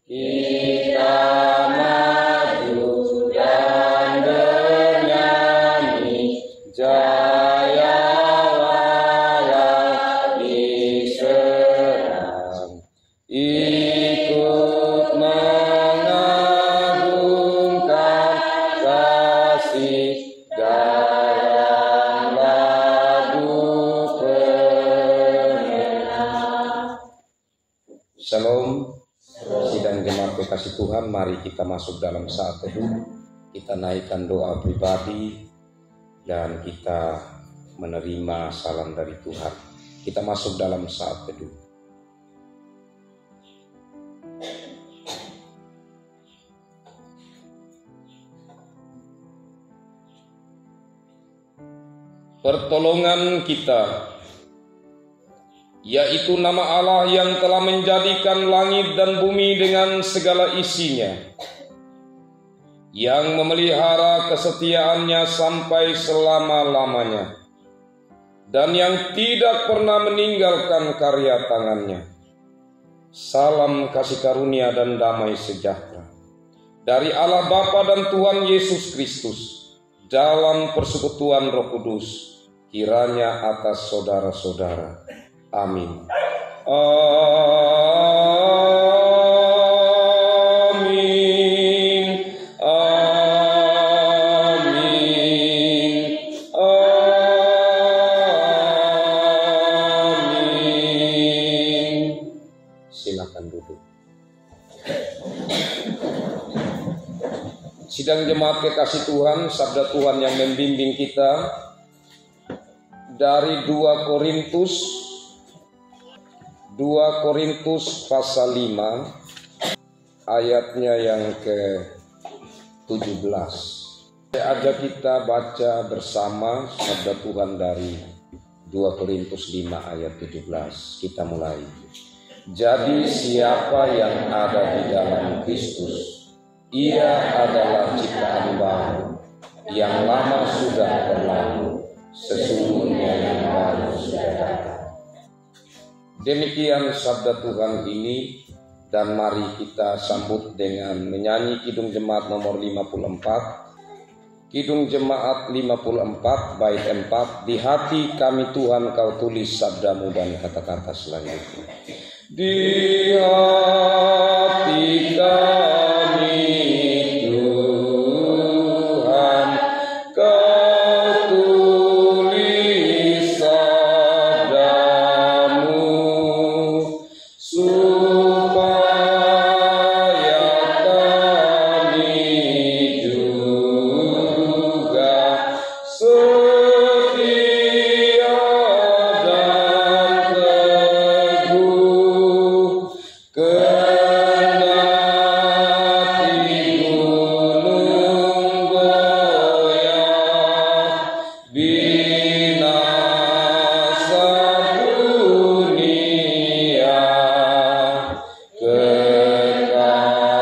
Kita maju dan bernyanyi jaya walau diserang, ikut mengagungkan kasih dalam lagu pemenang. Shalom. Sidang jemaat kekasih Tuhan, mari kita masuk dalam saat teduh. Kita naikkan doa pribadi dan kita menerima salam dari Tuhan. Kita masuk dalam saat teduh. Pertolongan kita, yaitu nama Allah yang telah menjadikan langit dan bumi dengan segala isinya, yang memelihara kesetiaannya sampai selama-lamanya, dan yang tidak pernah meninggalkan karya tangannya. Salam kasih karunia dan damai sejahtera dari Allah Bapa dan Tuhan Yesus Kristus dalam persekutuan Roh Kudus, kiranya atas saudara-saudara. Amin. Amin. Amin. Amin. Silakan duduk. Sidang jemaat kekasih Tuhan, sabda Tuhan yang membimbing kita dari 2 Korintus pasal 5 ayatnya yang ke-17. Saya ajak kita baca bersama sabda Tuhan dari 2 Korintus 5 ayat 17. Kita mulai. Jadi siapa yang ada di dalam Kristus, ia adalah ciptaan baru, yang lama sudah berlalu, sesungguhnya yang baru sudah datang. Demikian sabda Tuhan ini, dan mari kita sambut dengan menyanyi Kidung Jemaat nomor 54. Kidung Jemaat 54 bait 4. Di hati kami Tuhan kau tulis sabdamu dan kata-kata selanjutnya. Di hati kami Tuhan kau tulis sabdamu, supaya kami juga setia dan teguh, kendati gunung goyah, binasa dunia, kekalah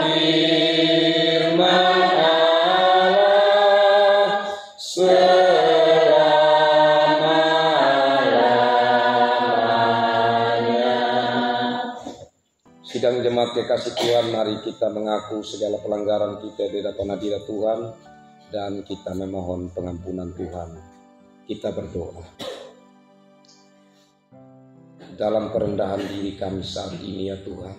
firman Allah selama-lamanya. Sidang jemaat kekasih Tuhan, mari kita mengaku segala pelanggaran kita di hadapan hadirat Tuhan dan kita memohon pengampunan Tuhan. Kita berdoa. Dalam kerendahan diri kami saat ini ya Tuhan,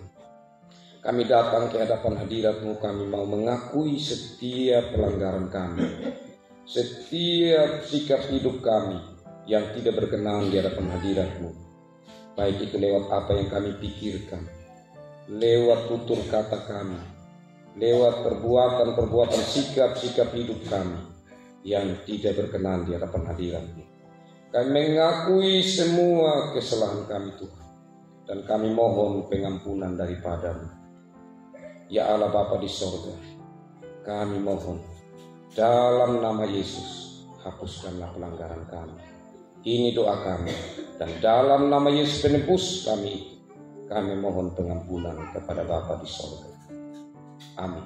kami datang ke hadapan hadirat-Mu, kami mau mengakui setiap pelanggaran kami, setiap sikap hidup kami yang tidak berkenan di hadapan hadirat-Mu, baik itu lewat apa yang kami pikirkan, lewat tutur kata kami, lewat perbuatan-perbuatan sikap-sikap hidup kami yang tidak berkenan di hadapan hadirat-Mu. Kami mengakui semua kesalahan kami Tuhan, dan kami mohon pengampunan daripada-Mu. Ya Allah Bapa di sorga, kami mohon dalam nama Yesus, hapuskanlah pelanggaran kami. Ini doa kami, dan dalam nama Yesus penebus kami mohon pengampunan kepada Bapa di sorga. Amin.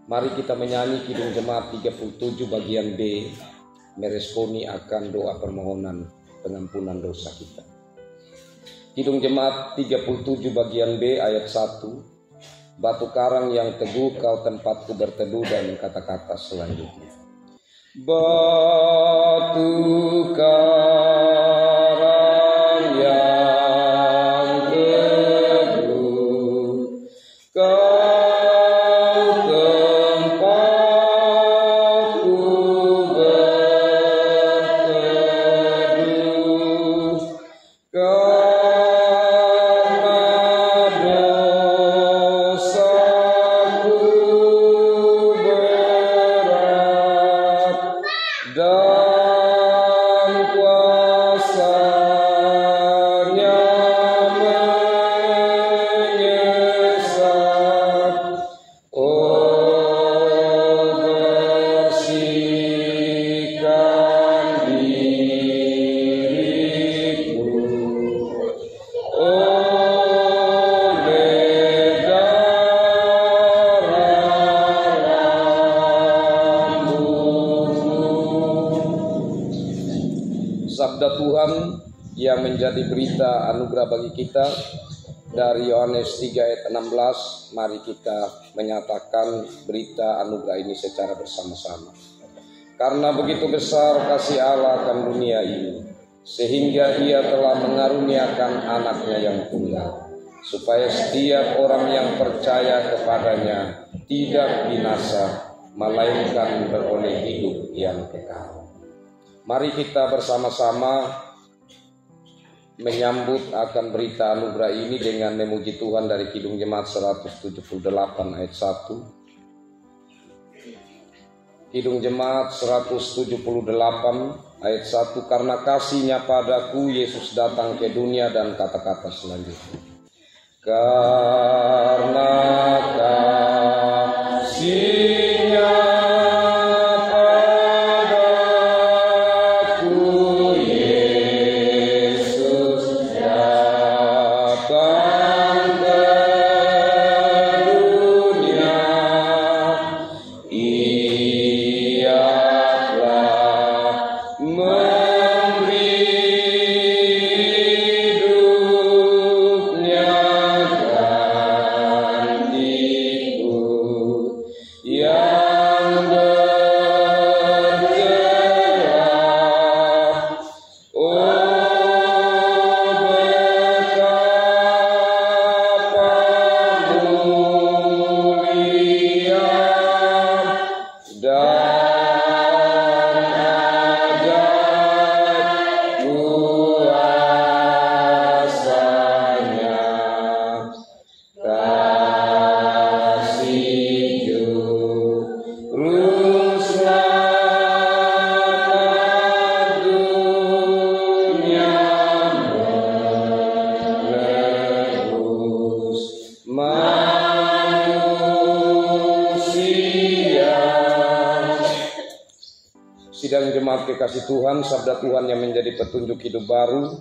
Mari kita menyanyi Kidung Jemaat 37 bagian B, meresponi akan doa permohonan pengampunan dosa kita. Kidung Jemaat 37 bagian B ayat 1. Batu karang yang teguh kau tempatku berteduh, dan kata-kata selanjutnya. Batu karang yang teguh kau tempatku berteduh, dan kuasanya menyesat. Oh, bersihkan diriku oleh darah-Mu. Sabda Tuhan yang menjadi berita anugerah bagi kita dari Yohanes 3 ayat 16. Mari kita menyatakan berita anugerah ini secara bersama-sama. Karena begitu besar kasih Allah akan dunia ini, sehingga Ia telah mengaruniakan anaknya yang tunggal, supaya setiap orang yang percaya kepadanya tidak binasa, melainkan beroleh hidup yang kekal. Mari kita bersama-sama menyambut akan berita anugerah ini dengan memuji Tuhan dari Kidung Jemaat 178 ayat 1. Kidung Jemaat 178 ayat 1. Karena kasih-Nya padaku, Yesus datang ke dunia, dan kata-kata selanjutnya. Karena kasih-Nya Sidang jemaat kekasih Tuhan, sabda Tuhan yang menjadi petunjuk hidup baru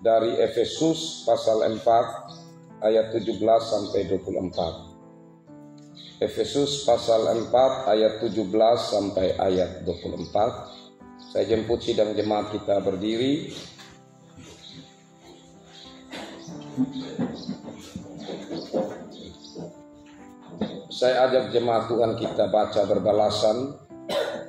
dari Efesus pasal 4 ayat 17 sampai 24. Efesus pasal 4 ayat 17 sampai ayat 24. Saya jemput sidang jemaat kita berdiri. Saya ajak jemaat Tuhan kita baca berbalasan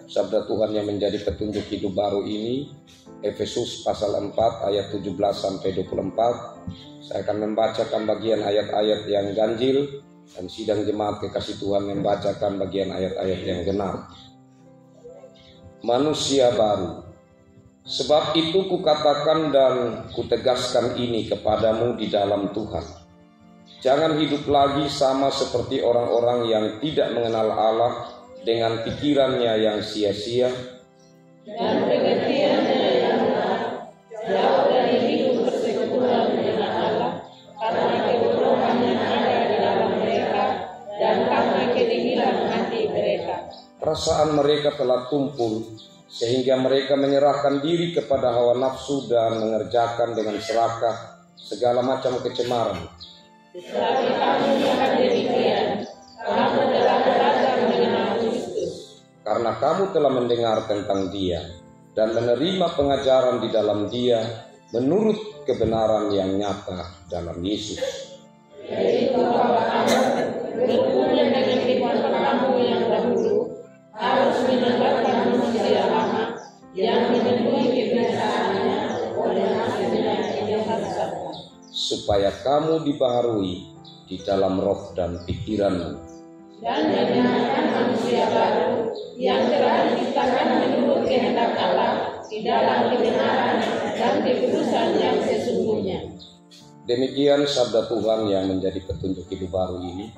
sabda Tuhan yang menjadi petunjuk hidup baru ini, Efesus pasal 4 ayat 17 sampai 24. Saya akan membacakan bagian ayat-ayat yang ganjil, dan sidang jemaat kekasih Tuhan membacakan bagian ayat-ayat yang genap. Manusia baru. Sebab itu kukatakan dan kutegaskan ini kepadamu di dalam Tuhan. Jangan hidup lagi sama seperti orang-orang yang tidak mengenal Allah, dengan pikirannya yang sia-sia dan pengertiannya yang benar, jauh dari hidup persekutuan dengan Allah, karena kebodohan yang ada di dalam mereka dan karena kedinginan hati mereka. Perasaan mereka telah tumpul, sehingga mereka menyerahkan diri kepada hawa nafsu dan mengerjakan dengan serakah segala macam kecemaran. Tetapi kamu bukan demikian, kamu telah belajar mengenal Kristus. Karena kamu telah mendengar tentang Dia dan menerima pengajaran di dalam Dia, menurut kebenaran yang nyata dalam Yesus. Yaitu bahwa kamu berhubungan dengan kehidupan kamu yang dahulu harus meninggalkan manusia lama yang dipenuhi kebiasaannya oleh hasilnya yang sesat, supaya kamu dibaharui di dalam roh dan pikiranmu, dan mengenakan manusia baru yang telah diciptakan menurut kehendak Allah di dalam kebenaran dan kekudusan yang sesungguhnya. Demikian sabda Tuhan yang menjadi petunjuk hidup baru ini.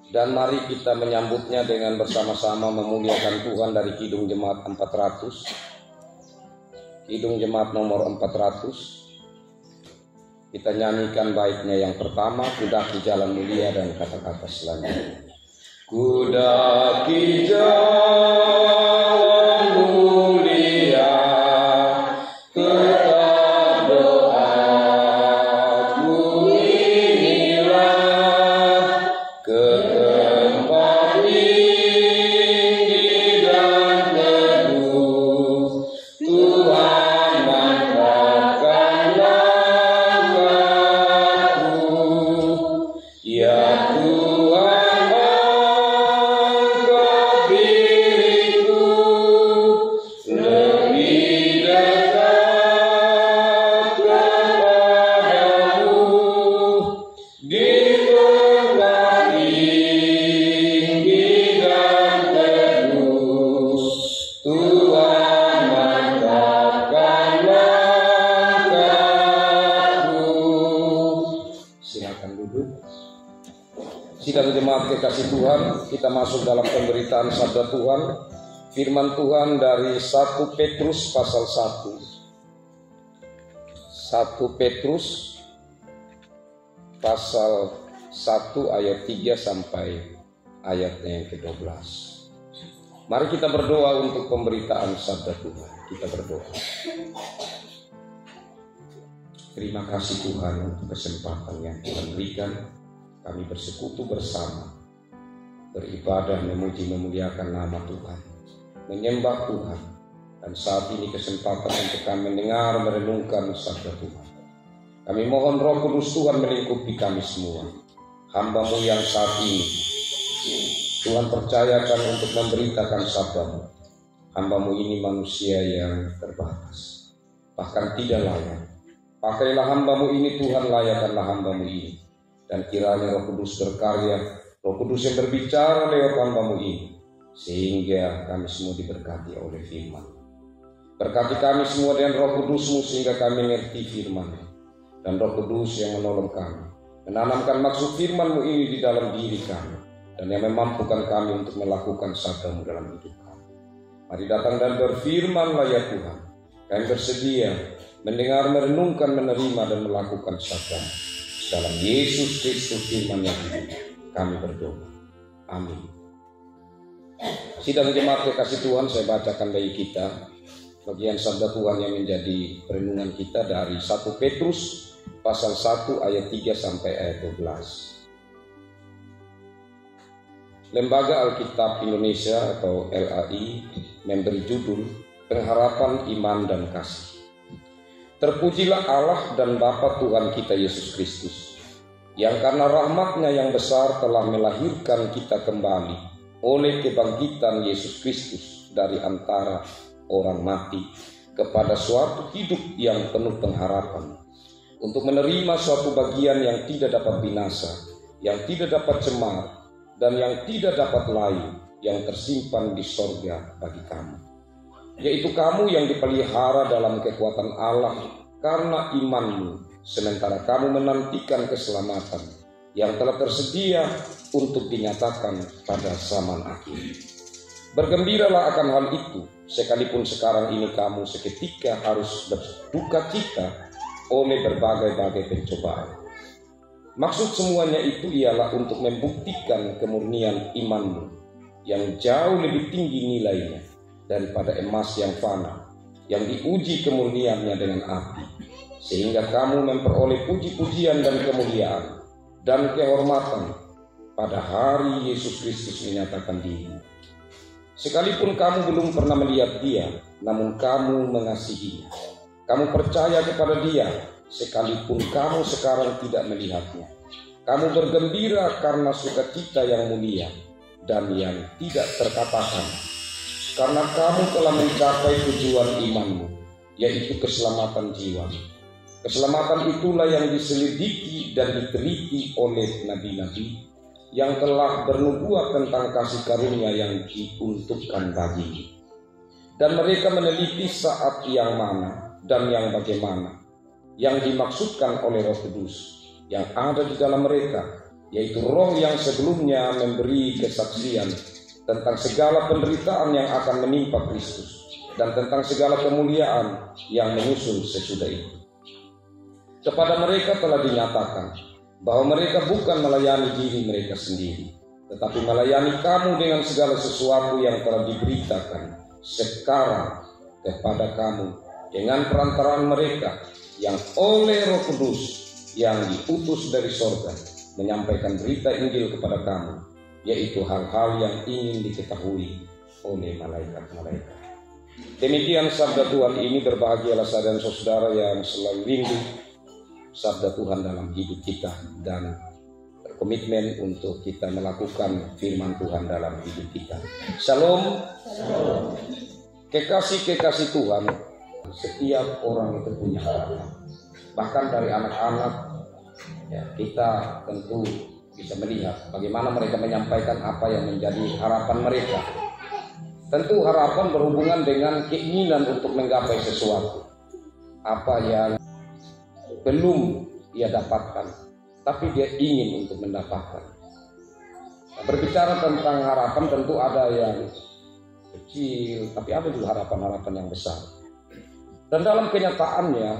Dan mari kita menyambutnya dengan bersama-sama memuliakan Tuhan dari Kidung Jemaat 400. Kidung Jemaat nomor 400. Kita nyanyikan baitnya yang pertama, Kudaki Jalan Mulia, dan kata-kata selanjutnya. Kudaki jalan mulia, tetap doaku inilah, ke tempat tinggi dan teduh, Tuhan mantapkan langkahku, ya Tuhan. Sidang jemaat kekasih Tuhan, kita masuk dalam pemberitaan sabda Tuhan, firman Tuhan dari 1 Petrus pasal 1. 1 Petrus pasal 1 ayat 3 sampai ayatnya yang ke-12. Mari kita berdoa untuk pemberitaan sabda Tuhan. Kita berdoa. Terima kasih Tuhan untuk kesempatan yang Tuhan berikan. Kami bersekutu bersama, beribadah, memuji, memuliakan nama Tuhan, menyembah Tuhan. Dan saat ini kesempatan untuk kami mendengar, merenungkan sabda Tuhan. Kami mohon Roh Kudus Tuhan melingkupi kami semua. Hamba-Mu yang saat ini Tuhan percayakan untuk memberitakan sabda-Mu. Hamba-Mu ini manusia yang terbatas, bahkan tidak layak. Pakailah hamba-Mu ini Tuhan, layakkanlah hamba-Mu ini. Dan kiranya Roh Kudus berkarya, Roh Kudus yang berbicara lewat hamba-Mu ini, sehingga kami semua diberkati oleh firman. Berkati kami semua dengan Roh Kudus-Mu sehingga kami mengerti firman. Dan Roh Kudus yang menolong kami, menanamkan maksud firman-Mu ini di dalam diri kami, dan yang memampukan kami untuk melakukan sabda-Mu dalam hidup kami. Mari datang dan berfirman-Lah ya Tuhan. Kami bersedia mendengar, merenungkan, menerima, dan melakukan sabda-Mu. Dalam Yesus Kristus firman yang hidup, kami berdoa. Amin. Sidang jemaat kekasih Tuhan, saya bacakan bagi kita bagian sabda Tuhan yang menjadi perenungan kita dari 1 Petrus pasal 1 ayat 3 sampai ayat 12. Lembaga Alkitab Indonesia atau LAI memberi judul Pengharapan Iman dan Kasih. Terpujilah Allah dan Bapa Tuhan kita Yesus Kristus, yang karena rahmat-Nya yang besar telah melahirkan kita kembali oleh kebangkitan Yesus Kristus dari antara orang mati kepada suatu hidup yang penuh pengharapan, untuk menerima suatu bagian yang tidak dapat binasa, yang tidak dapat cemar, dan yang tidak dapat layu, yang tersimpan di sorga bagi kamu. Yaitu kamu yang dipelihara dalam kekuatan Allah karena imanmu, sementara kamu menantikan keselamatan yang telah tersedia untuk dinyatakan pada zaman akhir. Bergembiralah akan hal itu, sekalipun sekarang ini kamu seketika harus berduka cita oleh berbagai-bagai pencobaan. Maksud semuanya itu ialah untuk membuktikan kemurnian imanmu yang jauh lebih tinggi nilainya daripada emas yang fana, yang diuji kemurniannya dengan api, sehingga kamu memperoleh puji-pujian dan kemuliaan dan kehormatan pada hari Yesus Kristus menyatakan diri. Sekalipun kamu belum pernah melihat Dia, namun kamu mengasihinya. Kamu percaya kepada Dia, sekalipun kamu sekarang tidak melihatnya. Kamu bergembira karena sukacita yang mulia dan yang tidak terkatakan, karena kamu telah mencapai tujuan imanmu, yaitu keselamatan jiwa. Keselamatan itulah yang diselidiki dan diteliti oleh nabi-nabi yang telah bernubuat tentang kasih karunia yang diuntukkan bagimu. Dan mereka meneliti saat yang mana dan yang bagaimana yang dimaksudkan oleh Roh Kudus yang ada di dalam mereka, yaitu Roh yang sebelumnya memberi kesaksian tentang segala penderitaan yang akan menimpa Kristus dan tentang segala kemuliaan yang menyusul sesudah itu. Kepada mereka telah dinyatakan bahwa mereka bukan melayani diri mereka sendiri, tetapi melayani kamu dengan segala sesuatu yang telah diberitakan sekarang kepada kamu dengan perantaraan mereka yang oleh Roh Kudus yang diutus dari sorga menyampaikan berita Injil kepada kamu, yaitu hal-hal yang ingin diketahui oleh malaikat-malaikat. Demikian sabda Tuhan ini. Berbahagialah saudara-saudara yang selalu rindu sabda Tuhan dalam hidup kita dan berkomitmen untuk kita melakukan firman Tuhan dalam hidup kita. Shalom. Kekasih-kekasih Tuhan, setiap orang itu punya harapan. Bahkan dari anak-anak, ya, kita tentu bisa melihat bagaimana mereka menyampaikan apa yang menjadi harapan mereka. Tentu harapan berhubungan dengan keinginan untuk menggapai sesuatu, apa yang belum ia dapatkan, tapi dia ingin untuk mendapatkan. Nah, berbicara tentang harapan, tentu ada yang kecil, tapi ada juga harapan-harapan yang besar. Dan dalam kenyataannya,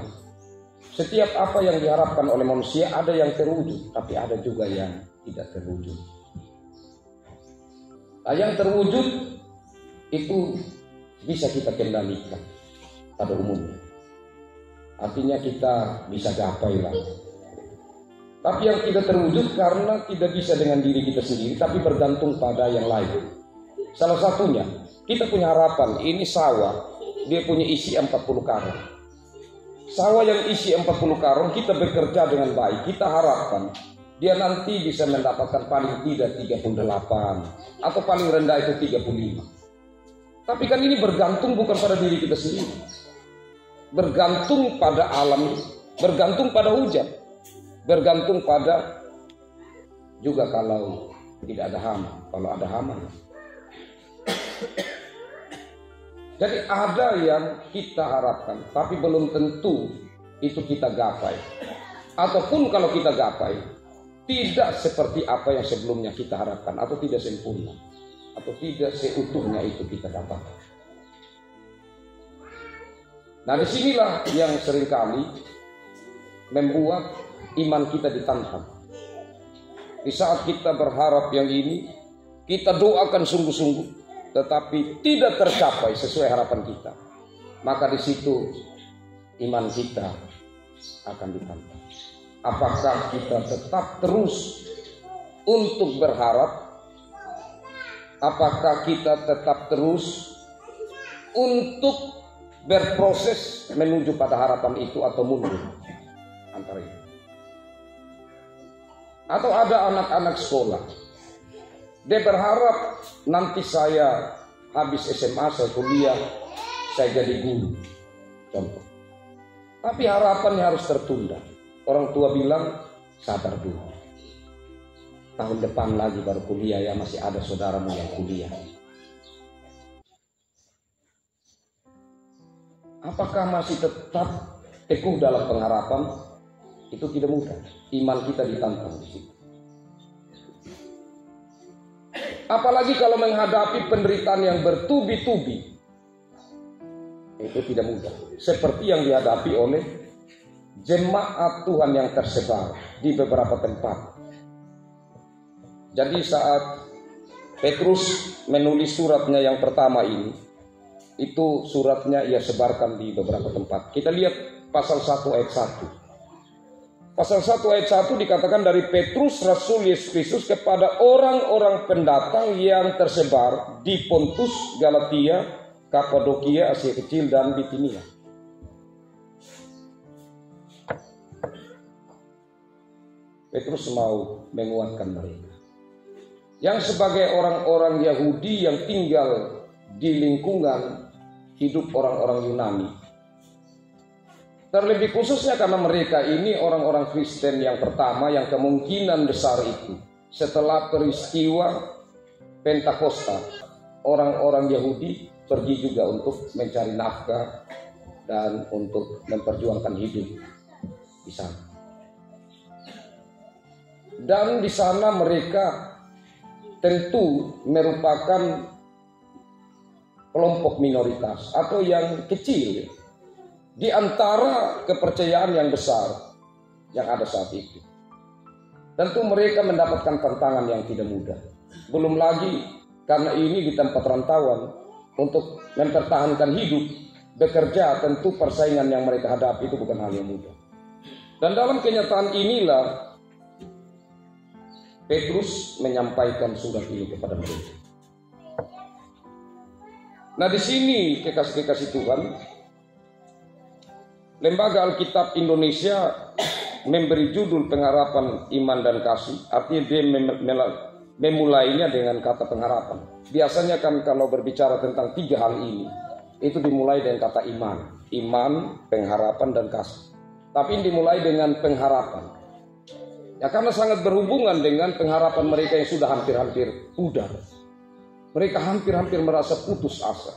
setiap apa yang diharapkan oleh manusia ada yang terwujud, tapi ada juga yang tidak terwujud. Nah, yang terwujud itu bisa kita kendalikan pada umumnya. Artinya kita bisa gapai lah. Tapi yang tidak terwujud karena tidak bisa dengan diri kita sendiri, tapi bergantung pada yang lain. Salah satunya, kita punya harapan, ini sawah, dia punya isi 40 karung. Sawah yang isi 40 karung, kita bekerja dengan baik, kita harapkan dia nanti bisa mendapatkan paling tidak 38 atau paling rendah itu 35. Tapi kan ini bergantung bukan pada diri kita sendiri, bergantung pada alam, bergantung pada hujan, bergantung pada juga kalau tidak ada hama, kalau ada hama. Jadi ada yang kita harapkan, tapi belum tentu itu kita gapai. Ataupun kalau kita gapai, tidak seperti apa yang sebelumnya kita harapkan, atau tidak sempurna, atau tidak seutuhnya itu kita dapat. Nah, disinilah yang seringkali membuat iman kita ditantang. Di saat kita berharap yang ini, kita doakan sungguh-sungguh, tetapi tidak tercapai sesuai harapan kita, maka di situ iman kita akan ditantang. Apakah kita tetap terus untuk berharap? Apakah kita tetap terus untuk berproses menuju pada harapan itu atau mundur antara itu? Atau ada anak-anak sekolah, dia berharap nanti saya habis SMA, saya kuliah, saya jadi guru, contoh. Tapi harapannya harus tertunda. Orang tua bilang, sabar dulu, tahun depan lagi baru kuliah ya, masih ada saudaramu yang kuliah. Apakah masih tetap teguh dalam pengharapan? Itu tidak mudah. Iman kita ditantang di situ. Apalagi kalau menghadapi penderitaan yang bertubi-tubi, itu tidak mudah. Seperti yang dihadapi oleh jemaat Tuhan yang tersebar di beberapa tempat. Jadi saat Petrus menulis suratnya yang pertama ini, itu suratnya ia sebarkan di beberapa tempat. Kita lihat pasal 1 ayat 1. Pasal 1 ayat 1 dikatakan, dari Petrus Rasul Yesus Kristus kepada orang-orang pendatang yang tersebar di Pontus, Galatia, Kapadokia, Asia Kecil, dan Bitinia. Petrus mau menguatkan mereka. Yang sebagai orang-orang Yahudi yang tinggal di lingkungan hidup orang-orang Yunani. Terlebih khususnya karena mereka ini orang-orang Kristen yang pertama yang kemungkinan besar itu setelah peristiwa Pentakosta, orang-orang Yahudi pergi juga untuk mencari nafkah dan untuk memperjuangkan hidup di sana. Dan di sana mereka tentu merupakan kelompok minoritas atau yang kecil di antara kepercayaan yang besar yang ada saat itu. Tentu mereka mendapatkan tantangan yang tidak mudah. Belum lagi karena ini di tempat rantauan untuk mempertahankan hidup, bekerja, tentu persaingan yang mereka hadapi itu bukan hal yang mudah. Dan dalam kenyataan inilah Petrus menyampaikan surat ini kepada mereka. Nah, di sini kekasih-kekasih Tuhan, Lembaga Alkitab Indonesia memberi judul pengharapan iman dan kasih. Artinya dia memulainya dengan kata pengharapan. Biasanya kan kalau berbicara tentang tiga hal ini, itu dimulai dengan kata iman. Iman, pengharapan, dan kasih. Tapi ini dimulai dengan pengharapan. Ya karena sangat berhubungan dengan pengharapan mereka yang sudah hampir-hampir pudar. Mereka hampir-hampir merasa putus asa.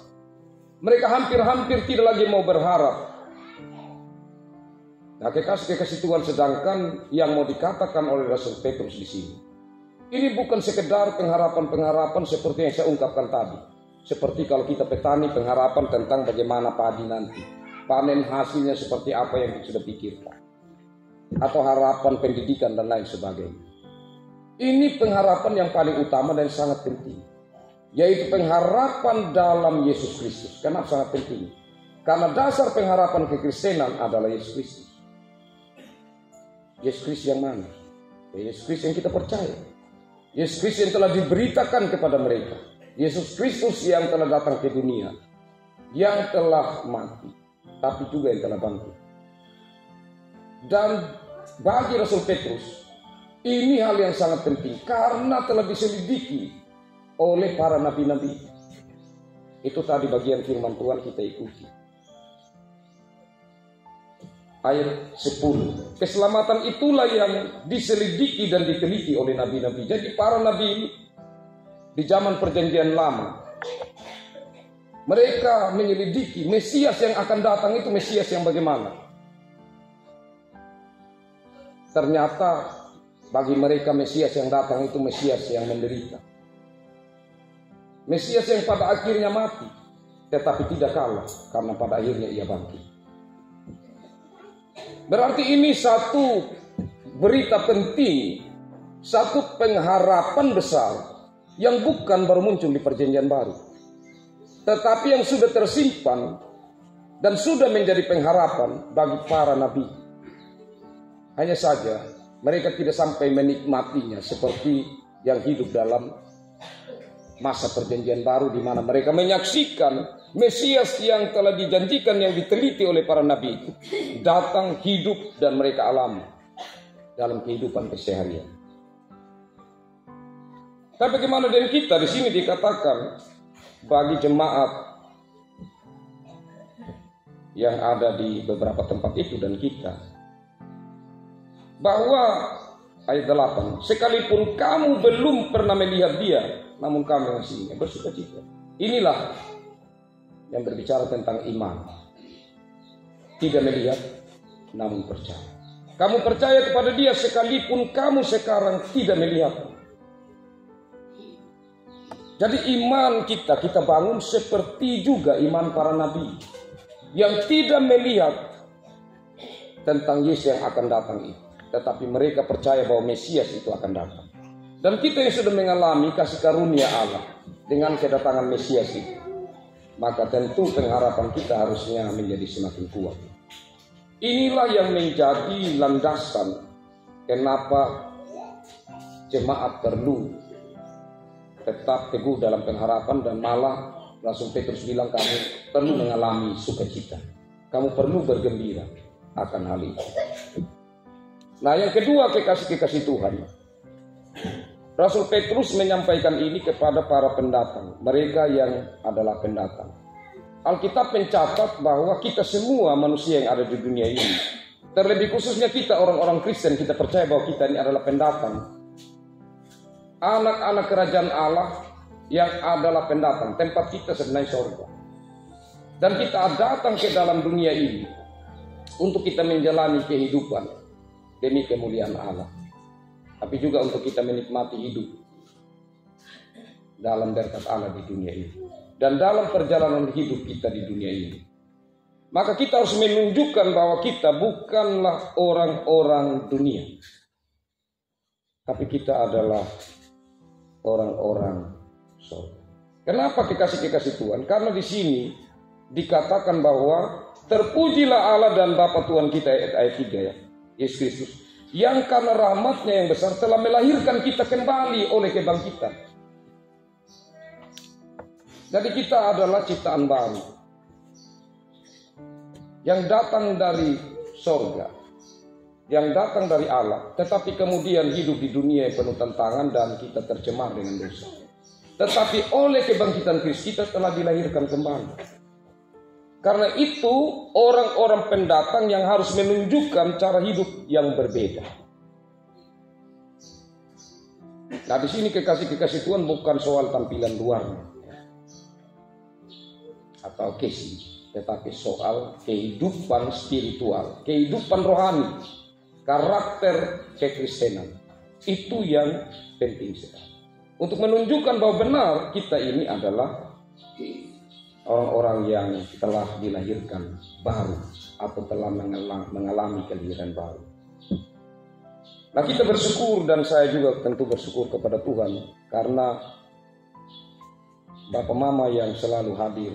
Mereka hampir-hampir tidak lagi mau berharap. Nah, kekasih Tuhan, sedangkan yang mau dikatakan oleh Rasul Petrus di sini, ini bukan sekedar pengharapan-pengharapan seperti yang saya ungkapkan tadi. Seperti kalau kita petani, pengharapan tentang bagaimana padi nanti, panen hasilnya seperti apa yang kita sudah pikirkan, atau harapan pendidikan dan lain sebagainya. Ini pengharapan yang paling utama dan sangat penting, yaitu pengharapan dalam Yesus Kristus. Kenapa sangat penting? Karena dasar pengharapan kekristenan adalah Yesus Kristus. Yesus Kristus yang mana? Yesus Kristus yang kita percaya. Yesus Kristus yang telah diberitakan kepada mereka. Yesus Kristus yang telah datang ke dunia, yang telah mati, tapi juga yang telah bangkit. Dan bagi Rasul Petrus, ini hal yang sangat penting karena telah diselidiki oleh para nabi-nabi. Itu tadi bagian firman Tuhan, kita ikuti. Ayat 10. Keselamatan itulah yang diselidiki dan diteliti oleh nabi-nabi. Jadi para nabi ini di zaman perjanjian lama, mereka menyelidiki Mesias yang akan datang itu Mesias yang bagaimana. Ternyata bagi mereka Mesias yang datang itu Mesias yang menderita. Mesias yang pada akhirnya mati, tetapi tidak kalah karena pada akhirnya ia bangkit. Berarti ini satu berita penting, satu pengharapan besar yang bukan baru muncul di perjanjian baru, tetapi yang sudah tersimpan dan sudah menjadi pengharapan bagi para nabi. Hanya saja mereka tidak sampai menikmatinya seperti yang hidup dalam masa perjanjian baru, di mana mereka menyaksikan Mesias yang telah dijanjikan, yang diteliti oleh para nabi itu datang, hidup, dan mereka alami dalam kehidupan keseharian. Tapi bagaimana dengan kita? Di sini dikatakan bagi jemaat yang ada di beberapa tempat itu dan kita, bahwa ayat 8, sekalipun kamu belum pernah melihat dia, namun kami masih bersukacita. Inilah yang berbicara tentang iman. Tidak melihat, namun percaya. Kamu percaya kepada dia sekalipun kamu sekarang tidak melihat. Jadi iman kita bangun seperti juga iman para nabi yang tidak melihat tentang Yesus yang akan datang itu, tetapi mereka percaya bahwa Mesias itu akan datang. Dan kita yang sudah mengalami kasih karunia Allah dengan kedatangan Mesias itu, maka tentu pengharapan kita harusnya menjadi semakin kuat. Inilah yang menjadi landasan kenapa jemaat perlu tetap teguh dalam pengharapan, dan malah Rasul Petrus bilang kamu perlu mengalami sukacita. Kamu perlu bergembira akan hal itu. Nah, yang kedua, kekasih-kekasih Tuhan. Rasul Petrus menyampaikan ini kepada para pendatang, mereka yang adalah pendatang. Alkitab mencatat bahwa kita semua manusia yang ada di dunia ini, terlebih khususnya kita orang-orang Kristen, kita percaya bahwa kita ini adalah pendatang. Anak-anak kerajaan Allah yang adalah pendatang, tempat kita sebenarnya surga. Dan kita datang ke dalam dunia ini untuk kita menjalani kehidupan demi kemuliaan Allah. Tapi juga untuk kita menikmati hidup dalam berkat Allah di dunia ini. Dan dalam perjalanan hidup kita di dunia ini, maka kita harus menunjukkan bahwa kita bukanlah orang-orang dunia, tapi kita adalah orang-orang surga. Kenapa kekasih-kekasih Tuhan? Karena di sini dikatakan bahwa terpujilah Allah dan Bapa Tuhan kita, ayat 3 ya, Yesus Kristus, yang karena rahmatnya yang besar telah melahirkan kita kembali oleh kebangkitan. Jadi kita adalah ciptaan baru yang datang dari sorga, yang datang dari Allah, tetapi kemudian hidup di dunia yang penuh tantangan dan kita tercemar dengan dosa. Tetapi oleh kebangkitan Kristus kita telah dilahirkan kembali. Karena itu orang-orang pendatang yang harus menunjukkan cara hidup yang berbeda. Nah, di sini kekasih-kekasih Tuhan bukan soal tampilan luarnya atau casing, tetapi soal kehidupan spiritual, kehidupan rohani, karakter kekristenan. Itu yang penting sekali. Untuk menunjukkan bahwa benar kita ini adalah orang-orang yang telah dilahirkan baru atau telah mengalami kelahiran baru. Nah, kita bersyukur dan saya juga tentu bersyukur kepada Tuhan karena Bapak Mama yang selalu hadir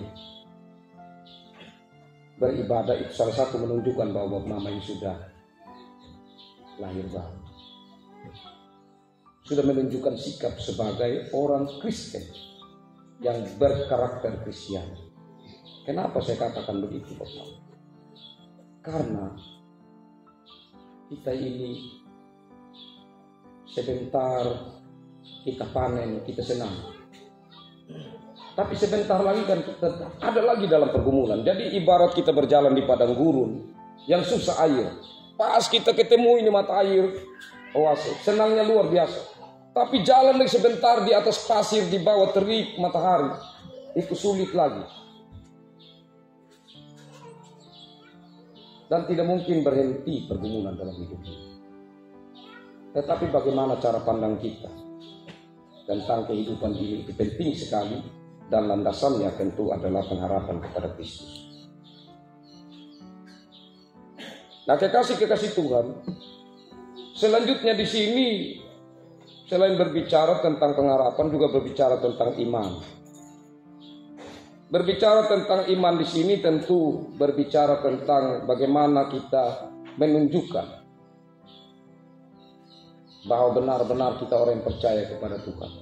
beribadah itu salah satu menunjukkan bahwa Bapak Mama ini sudah lahir baru. Sudah menunjukkan sikap sebagai orang Kristen yang berkarakter Kristen. Kenapa saya katakan begitu, Bapak? Karena kita ini sebentar kita panen, kita senang. Tapi sebentar lagi kan kita ada lagi dalam pergumulan. Jadi ibarat kita berjalan di padang gurun yang susah air. Pas kita ketemu ini mata air, oase, senangnya luar biasa. Tapi jalan lagi sebentar di atas pasir di bawah terik matahari, itu sulit lagi. Dan tidak mungkin berhenti pergumulan dalam hidup ini. Tetapi bagaimana cara pandang kita tentang kehidupan ini itu penting sekali. Dan landasannya tentu adalah pengharapan kepada Kristus. Nah, kekasih-kekasih Tuhan, selanjutnya di sini selain berbicara tentang pengharapan juga berbicara tentang iman. Berbicara tentang iman di sini tentu berbicara tentang bagaimana kita menunjukkan bahwa benar-benar kita orang yang percaya kepada Tuhan.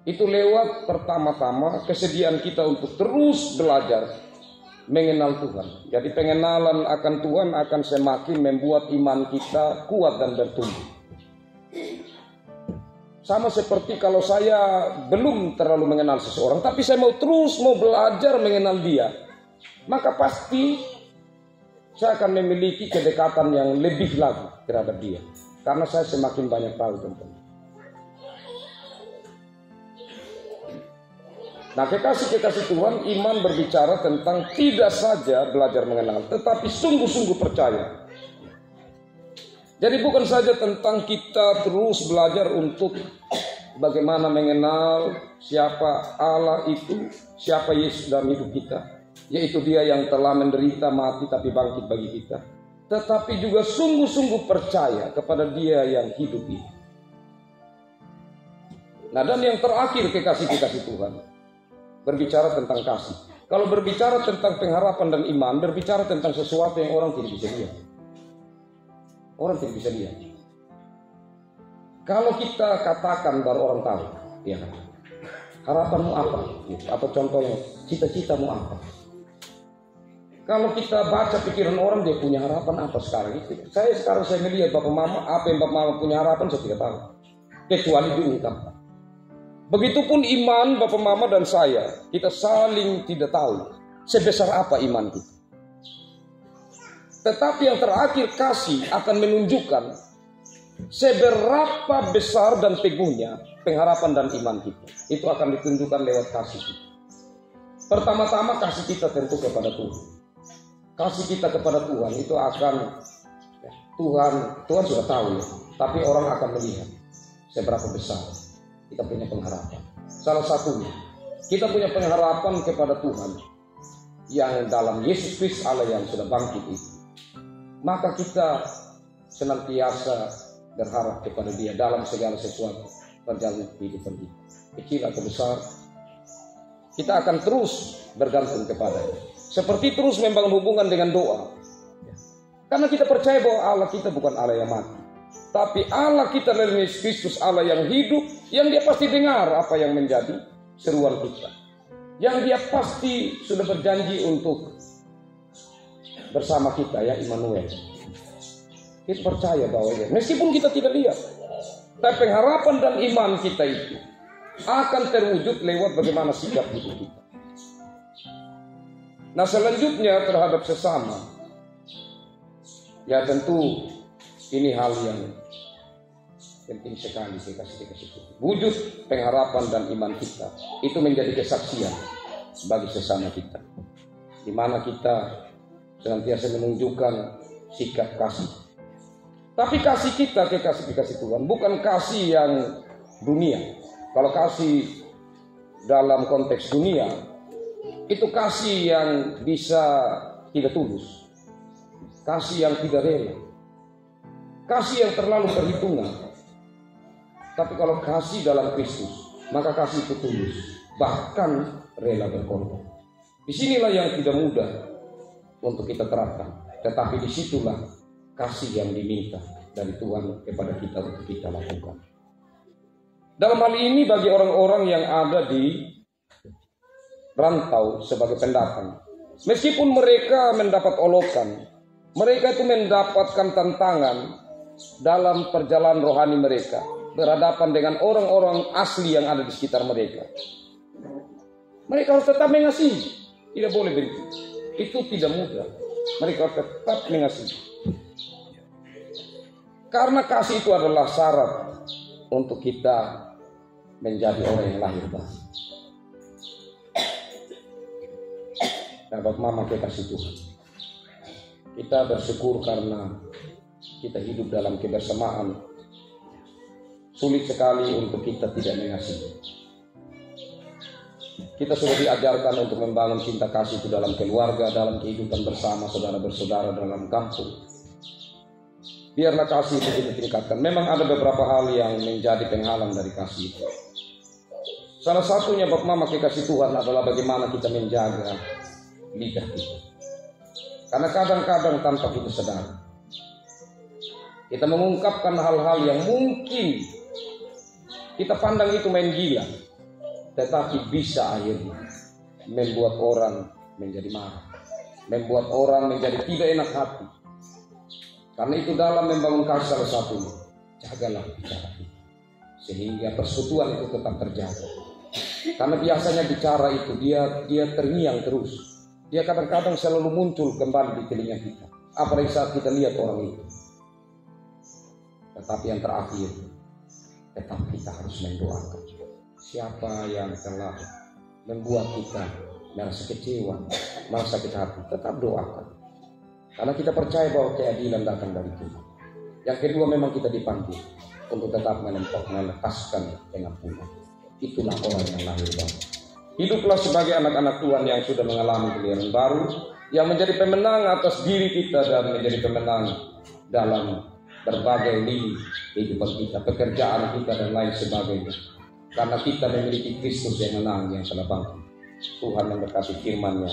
Itu lewat pertama-tama kesediaan kita untuk terus belajar mengenal Tuhan. Jadi pengenalan akan Tuhan akan semakin membuat iman kita kuat dan bertumbuh. Sama seperti kalau saya belum terlalu mengenal seseorang, tapi saya mau belajar mengenal dia, maka pasti saya akan memiliki kedekatan yang lebih lagi terhadap dia. Karena saya semakin banyak tahu tentang. Nah, kekasih-kekasih Tuhan, iman berbicara tentang tidak saja belajar mengenal, tetapi sungguh-sungguh percaya. Jadi bukan saja tentang kita terus belajar untuk bagaimana mengenal siapa Allah itu, siapa Yesus dalam hidup kita, yaitu Dia yang telah menderita, mati, tapi bangkit bagi kita. Tetapi juga sungguh-sungguh percaya kepada Dia yang hidup ini. Nah, dan yang terakhir kekasih-kekasih Tuhan, berbicara tentang kasih. Kalau berbicara tentang pengharapan dan iman, berbicara tentang sesuatu yang orang tidak bisa lihat. Orang tidak bisa lihat. Kalau kita katakan baru orang tahu, ya kan? Harapanmu apa? Atau contohnya, cita-citamu apa? Kalau kita baca pikiran orang, dia punya harapan apa sekarang itu. Saya melihat Bapak Mama, apa yang Bapak Mama punya harapan saya tidak tahu. Kecuali diungkapkan. Begitupun iman Bapak Mama dan saya, kita saling tidak tahu sebesar apa iman kita. Tetapi yang terakhir, kasih akan menunjukkan seberapa besar dan teguhnya pengharapan dan iman kita. Itu akan ditunjukkan lewat kasih kita. Pertama-tama kasih kita tentu kepada Tuhan. Kasih kita kepada Tuhan itu akan Tuhan sudah tahu ya, tapi orang akan melihat seberapa besar kita punya pengharapan. Salah satunya, kita punya pengharapan kepada Tuhan yang dalam Yesus Kristus Allah yang sudah bangkit itu. Maka kita senantiasa berharap kepada Dia dalam segala sesuatu perjalanan kehidupan kita. Kecil atau besar, kita akan terus bergantung kepada-Nya. Seperti terus membangun hubungan dengan doa. Karena kita percaya bahwa Allah kita bukan Allah yang mati, tapi Allah kita dalam Yesus Kristus Allah yang hidup, yang Dia pasti dengar apa yang menjadi seruan kita, yang Dia pasti sudah berjanji untuk bersama kita, ya Immanuel. Kita percaya bahwa Dia, meskipun kita tidak lihat, tapi pengharapan dan iman kita itu akan terwujud lewat bagaimana sikap hidup kita. Nah, selanjutnya terhadap sesama, ya tentu ini hal yang penting sekali dikasih wujud pengharapan dan iman kita itu menjadi kesaksian bagi sesama kita, di mana kita senantiasa menunjukkan sikap kasih. Tapi kasih kita kasih Tuhan bukan kasih yang dunia. Kalau kasih dalam konteks dunia, itu kasih yang bisa tidak tulus, kasih yang tidak rela, kasih yang terlalu perhitungan. Tapi kalau kasih dalam Kristus, maka kasih itu tulus, bahkan rela berkorban. Disinilah yang tidak mudah untuk kita terapkan, tetapi disitulah kasih yang diminta dari Tuhan kepada kita untuk kita lakukan. Dalam hal ini bagi orang-orang yang ada di rantau sebagai pendatang, meskipun mereka mendapat olokan, mereka itu mendapatkan tantangan dalam perjalanan rohani mereka, berhadapan dengan orang-orang asli yang ada di sekitar mereka. Mereka harus tetap mengasihi, tidak boleh benci. Itu tidak mudah. Mereka harus tetap mengasihi, karena kasih itu adalah syarat untuk kita menjadi orang yang lahir baru. Dapat Mama kita kasih Tuhan, kita bersyukur karena kita hidup dalam kebersamaan. Sulit sekali untuk kita tidak mengasihi. Kita sudah diajarkan untuk membangun cinta kasih itu dalam keluarga, dalam kehidupan bersama saudara-bersaudara dalam kampung. Biarlah kasih itu kita tingkatkan. Memang ada beberapa hal yang menjadi penghalang dari kasih itu. Salah satunya Bapak Mama kasih Tuhan adalah bagaimana kita menjaga lidah kita. Karena kadang-kadang tanpa kita sadar, kita mengungkapkan hal-hal yang mungkin kita pandang itu main gila, tetapi bisa akhirnya membuat orang menjadi marah, membuat orang menjadi tidak enak hati. Karena itu dalam membangun kasih salah satunya, jagalah bicara kita, sehingga persekutuan itu tetap terjaga. Karena biasanya bicara itu dia terngiang terus, dia kadang-kadang selalu muncul kembali di telinga kita, apalagi saat kita lihat orang itu. Tetapi yang terakhir, tetap kita harus mendoakan. Siapa yang telah membuat kita merasa kecewa, merasa sakit hati, tetap doakan. Karena kita percaya bahwa keadilan datang dari Tuhan. Yang kedua, memang kita dipanggil untuk tetap melepaskan pengampunan. Itulah orang yang lahir baru. Hiduplah sebagai anak-anak Tuhan yang sudah mengalami kelahiran baru, yang menjadi pemenang atas diri kita dan menjadi pemenang dalam berbagai lini kehidupan kita, pekerjaan kita dan lain sebagainya. Karena kita memiliki Kristus yang menang, yang telah bangkit. Tuhan memberkati firman-Nya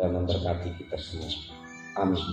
dan memberkati kita semua. Amin.